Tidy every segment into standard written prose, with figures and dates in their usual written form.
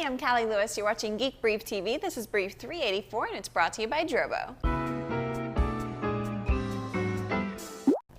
I'm Callie Lewis. You're watching Geek Brief TV. This is Brief 384 and it's brought to you by Drobo.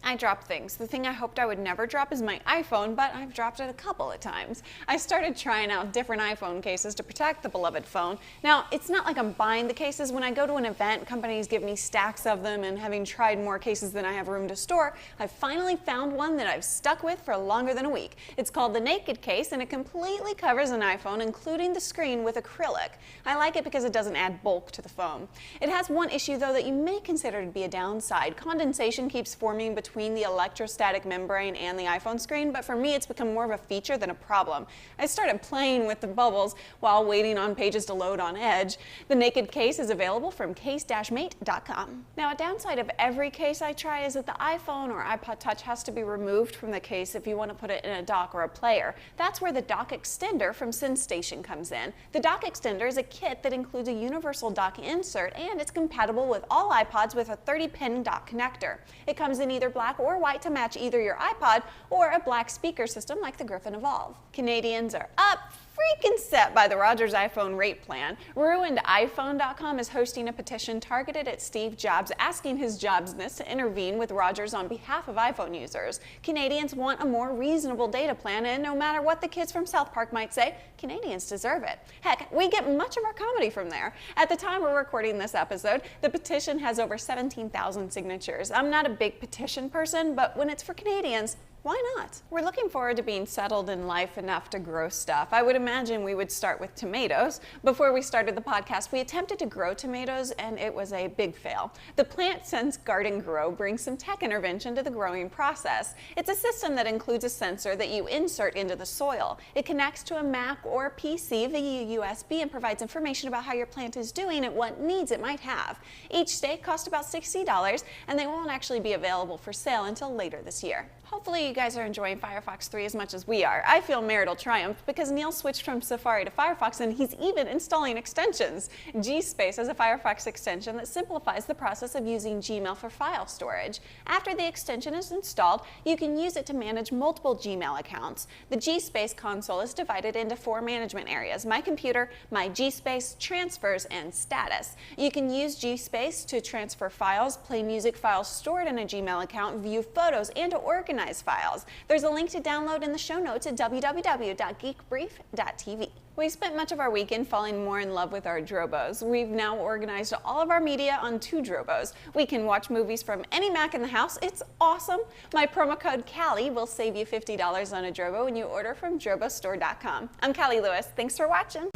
I drop things. The thing I hoped I would never drop is my iPhone, but I've dropped it a couple of times. I started trying out different iPhone cases to protect the beloved phone. Now, it's not like I'm buying the cases. When I go to an event, companies give me stacks of them, and having tried more cases than I have room to store, I've finally found one that I've stuck with for longer than a week. It's called the Naked Case, and it completely covers an iPhone, including the screen, with acrylic. I like it because it doesn't add bulk to the phone. It has one issue, though, that you may consider to be a downside. Condensation keeps forming between the electrostatic membrane and the iPhone screen, but for me it's become more of a feature than a problem. I started playing with the bubbles while waiting on pages to load on Edge. The Naked Case is available from case-mate.com. Now, a downside of every case I try is that the iPhone or iPod Touch has to be removed from the case if you want to put it in a dock or a player. That's where the dock extender from SynStation comes in. The dock extender is a kit that includes a universal dock insert, and it's compatible with all iPods with a 30-pin dock connector. It comes in either black or white to match either your iPod or a black speaker system like the Griffin Evolve. Canadians are up freaking set by the Rogers iPhone rate plan. RuinedIPhone.com is hosting a petition targeted at Steve Jobs, asking his Jobsness to intervene with Rogers on behalf of iPhone users. Canadians want a more reasonable data plan, and no matter what the kids from South Park might say, Canadians deserve it. Heck, we get much of our comedy from there. At the time we're recording this episode, the petition has over 17,000 signatures. I'm not a big petition person, but when it's for Canadians, why not? We're looking forward to being settled in life enough to grow stuff. I would imagine we would start with tomatoes. Before we started the podcast, we attempted to grow tomatoes, and it was a big fail. The Plant Sense Garden Grow brings some tech intervention to the growing process. It's a system that includes a sensor that you insert into the soil. It connects to a Mac or PC via USB and provides information about how your plant is doing and what needs it might have. Each stake costs about $60, and they won't actually be available for sale until later this year. Hopefully you guys are enjoying Firefox 3 as much as we are. I feel marital triumph because Neil switched from Safari to Firefox, and he's even installing extensions. GSpace has a Firefox extension that simplifies the process of using Gmail for file storage. After the extension is installed, you can use it to manage multiple Gmail accounts. The GSpace console is divided into 4 management areas: My Computer, My GSpace, Transfers, and Status. You can use GSpace to transfer files, play music files stored in a Gmail account, view photos, and to organize files. There's a link to download in the show notes at www.geekbrief.tv. We spent much of our weekend falling more in love with our Drobos. We've now organized all of our media on 2 Drobos. We can watch movies from any Mac in the house. It's awesome. My promo code Callie will save you $50 on a Drobo when you order from drobostore.com. I'm Callie Lewis. Thanks for watching.